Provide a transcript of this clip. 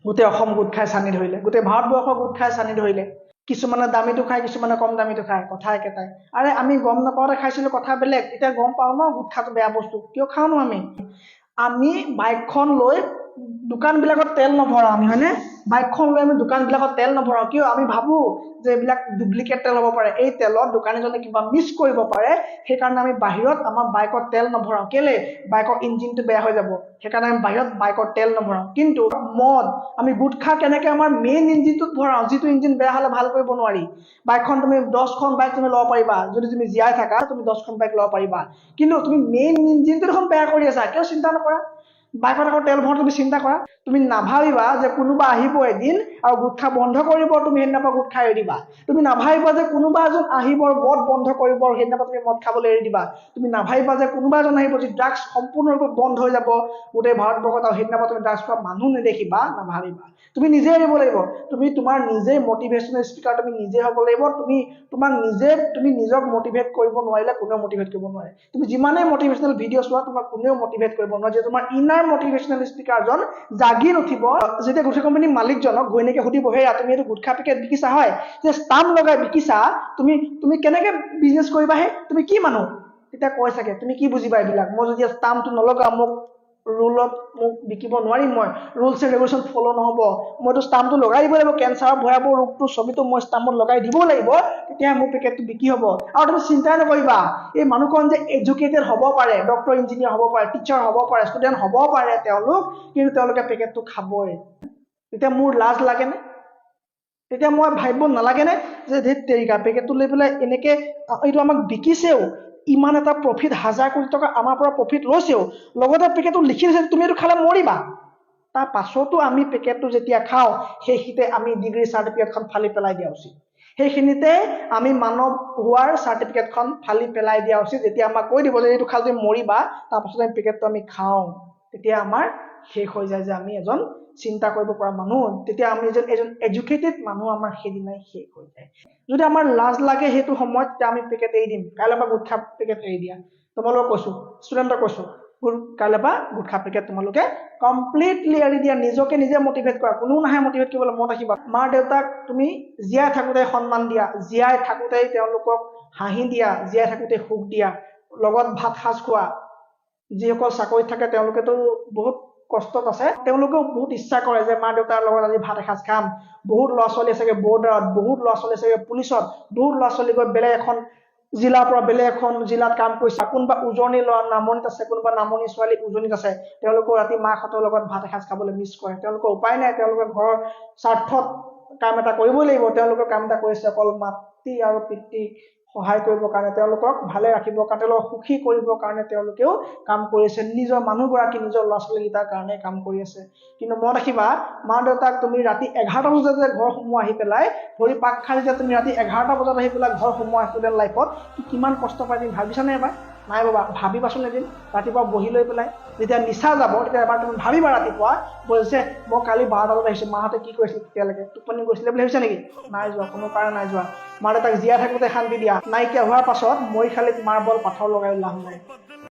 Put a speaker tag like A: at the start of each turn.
A: গোটেই অসম গোট খাই চানি ধৰিলে, গোটেই ভাৰতবৰ্ষ গোট খাই চানি ধৰিলে। কিছুমানে দামীটো খায়, কিছুমানে কম দামীটো খায়, কথা একেটাই। আৰে আমি গম নাপাওঁতে খাইছিলো, কথা বেলেগ। এতিয়া গম পাওঁ ন গুটখাটো বেয়া বস্তু, কিয় খাওঁ নো আমি বাইকখন লৈ দোকানবিলাকত তেল নভৰাওঁ আমি, হয়নে? বাইকখন লৈ আমি দোকানবিলাকত তেল নভৰাওঁ, কিয়? আমি ভাবো যে এইবিলাক ডুপ্লিকেট তেল হ'ব পাৰে, এই তেলত দোকানীজনে কিবা মিক্স কৰিব পাৰে, সেইকাৰণে আমি বাহিৰত আমাৰ বাইকত তেল নভৰাওঁ। কেলে? বাইকৰ ইঞ্জিনটো বেয়া হৈ যাব, সেইকাৰণে আমি বাহিৰত বাইকৰ তেল নভৰাওঁ। কিন্তু মদ, আমি গুটখা কেনেকে আমাৰ মেইন ইঞ্জিনটোত ভৰাওঁ, যিটো ইঞ্জিন বেয়া হ'লে ভাল কৰিব নোৱাৰি। বাইকখন তুমি 10খন বাইক তুমি ল'ব পাৰিবা, যদি তুমি জীয়াই থাকা তুমি 10খন বাইক ল'ব পাৰিবা, কিন্তু তুমি মেইন ইঞ্জিনটো দেখোন বেয়া কৰি আছা, কিয় চিন্তা নকৰা? বাইকত আকৌ তেল ভৰাওঁ তুমি চিন্তা কৰা। তুমি নাভাবিবা যে কোনোবা আহিব এদিন আৰু গুটখা বন্ধ কৰিব, তুমি সেইদিনাৰ পৰা গুটখা এৰি দিবা। তুমি নাভাবিবা যে কোনোবা এজন আহিব মদ বন্ধ কৰিব আৰু সেইদিনাৰ পৰা তুমি মদ খাবলৈ এৰি দিবা। তুমি নাভাবিবা যে কোনোবা এজন আহিব যি ড্ৰাগছ সম্পূৰ্ণৰূপে বন্ধ হৈ যাব গোটেই ভাৰতবৰ্ষত, আৰু সেইদিনাৰ পৰা তুমি ড্ৰাগছ খোৱা মানুহ নেদেখিবা, নাভাবিবা। তুমি নিজে এৰিব লাগিব। তুমি তোমাৰ নিজে মটিভেশ্যনেল স্পিকাৰ তুমি নিজে হ'ব লাগিব। তুমি নিজক মটিভেট কৰিব নোৱাৰিলে কোনেও মটিভেট কৰিব নোৱাৰে। তুমি যিমানেই মটিভেশ্যনেল ভিডিঅ' চোৱা, তোমাক কোনেও মটিভেট কৰিব নোৱাৰে। যে তোমাৰ ইনাৰ মটিভেশ্যনেল স্পিকাৰজন জাগি নুঠিব, যেতিয়া গুটখা কোম্পানীৰ মালিকজনক ঘৈণীয়েকে সুধিব, হেৰা তুমি এইটো গুটখা পেকেট বিকিছা হয়, যে ষ্টাম্প লগাই বিকিছা, তুমি কেনেকে বিজনেছ কৰিবাহে? তুমি কি মানুহ? তেতিয়া কয় চাগে, তুমি কি বুজিবা এইবিলাক? মই যদি ষ্টাম্পটো নলগাওঁ, মোক ৰুলত মোক বিকিব নোৱাৰিম, মই ৰুলছ এণ্ড ৰেগুলেশ্যন ফ'ল' নহ'ব, মইতো ষ্টাম্পটো লগাই দিব লাগিব, কেঞ্চাৰৰ ভয়াৱহ ৰোগটোৰ ছবিটো মই ষ্টাম্পত লগাই দিব লাগিব, তেতিয়াহে মোৰ পেকেটটো বিক্ৰী হ'ব। আৰু তুমি চিন্তাই নকৰিবা, এই মানুহখন যে এডুকেটেড হ'ব পাৰে, ডক্টৰ ইঞ্জিনিয়াৰ হ'ব পাৰে, টিচাৰ হ'ব পাৰে, ষ্টুডেণ্ট হ'ব পাৰে তেওঁলোক, কিন্তু তেওঁলোকে পেকেটটো খাবই। তেতিয়া মোৰ লাজ লাগেনে? তেতিয়া মই ভাবিব নালাগেনে যে ধেত তেৰিকা, পেকেটটো লৈ পেলাই এনেকে এইটো আমাক বিকিছেও, ইমান এটা প্ৰফিট, 1000 কোটি টকা আমাৰ পৰা প্ৰফিট লৈছেও, লগতে পেকেটটো লিখি দিছে তুমি এইটো খালে মৰিবা। তাৰ পাছতো আমি পেকেটটো যেতিয়া খাওঁ, সেইখিনিতে আমি ডিগ্ৰী চাৰ্টিফিকেটখন ফালি পেলাই দিয়া উচিত। সেইখিনিতে আমি মানৱ হোৱাৰ চাৰ্টিফিকেটখন ফালি পেলাই দিয়া উচিত। যেতিয়া আমাক কৈ দিব যে এইটো খালে তুমি মৰিবা, তাৰপাছত আমি পেকেটটো আমি খাওঁ, তেতিয়া আমাৰ শেষ হৈ যায় যে আমি এজন চিন্তা কৰিব পৰা মানুহ, তেতিয়া আমি এজন এডুকেটেড মানুহ আমাৰ সেইদিনাই শেষ হৈ যায়। যদি আমাৰ লাজ লাগে সেইটো সময়ত, তেতিয়া আমি পেকেট এৰি দিম। কাইলৈ পৰা গুটখা পেকেট এৰি দিয়া। তোমালোকক কৈছো, ষ্টুডেণ্টক কৈছো, কাইলৈ পৰা গুটখা পেকেট তোমালোকে কমপ্লিটলি এৰি দিয়া। নিজকে নিজে মটিভেট কৰা, কোনো নাহে মটিভেট কৰিবলৈ। মনত ৰাখিবা, মা দেউতাক তুমি জীয়াই থাকোঁতে সন্মান দিয়া, জীয়াই থাকোঁতেই তেওঁলোকক হাঁহি দিয়া, জীয়াই থাকোঁতে সুখ দিয়া, লগত ভাত সাজ খোৱা। যিসকল চাকৰিত থাকে তেওঁলোকেতো বহুত কষ্টত আছে, তেওঁলোকেও বহুত ইচ্ছা কৰে যে মা দেউতাৰ লগত আজি ভাত এসাঁজ খাম। বহুত ল'ৰা ছোৱালী আছেগে বৰ্ডাৰত, বহুত ল'ৰা ছোৱালী আছেগে পুলিচত, বহুত ল'ৰা ছোৱালী গৈ বেলেগ এখন জিলাৰ পৰা বেলেগ এখন জিলাত কাম কৰিছে, কোনোবা উজনি ল'ৰা নামনিত আছে, কোনোবা নামনি ছোৱালী উজনিত আছে। তেওঁলোকেও ৰাতি মাকহঁতৰ লগত ভাত এসাঁজ খাবলৈ মিছ কৰে। তেওঁলোকৰ উপায় নাই, তেওঁলোকে ঘৰৰ স্বাৰ্থত কাম এটা কৰিবই লাগিব। তেওঁলোকে কাম এটা কৰিছে অকল মাতৃ আৰু পিতৃক সহায় কৰিবৰ কাৰণে, তেওঁলোকক ভালে ৰাখিবৰ কাৰণে, তেওঁলোকক সুখী কৰিবৰ কাৰণে তেওঁলোকেও কাম কৰি আছে। নিজৰ মানুহগৰাকী, নিজৰ ল'ৰা ছোৱালীকেইটাৰ কাৰণে কাম কৰি আছে। কিন্তু মনত ৰাখিবা, মা দেউতাক তুমি ৰাতি 11টা বজাত যে ঘৰ সোমোৱা আহি পেলাই, ভৰি পাক খাই যে তুমি ৰাতি 11টা বজাত আহি পেলাই ঘৰ সোমোৱা ষ্টুডেণ্ট লাইফত কিমান কষ্ট পায় তুমি ভাবিছানে এবাৰ? নাই বাবা, ভাবিবাচোন এদিন। ৰাতিপুৱা বহি লৈ পেলাই যেতিয়া নিচা যাব, তেতিয়া এবাৰ তুমি ভাবিবা ৰাতিপুৱা যে মই কালি 12টা বজাত আহিছো, মাহঁতে কি কৰিছিল তেতিয়ালৈকে, টোপনি গৈছিলে বুলি ভাবিছা নেকি? নাই যোৱা, কোনো কাৰণে নাই যোৱা। মা দেউতাক জীয়াই থাকোঁতে শান্তি দিয়া, নাইকিয়া হোৱাৰ পাছত মই খালি মাৰ্বল পাথৰ লগাই লাভ নাই।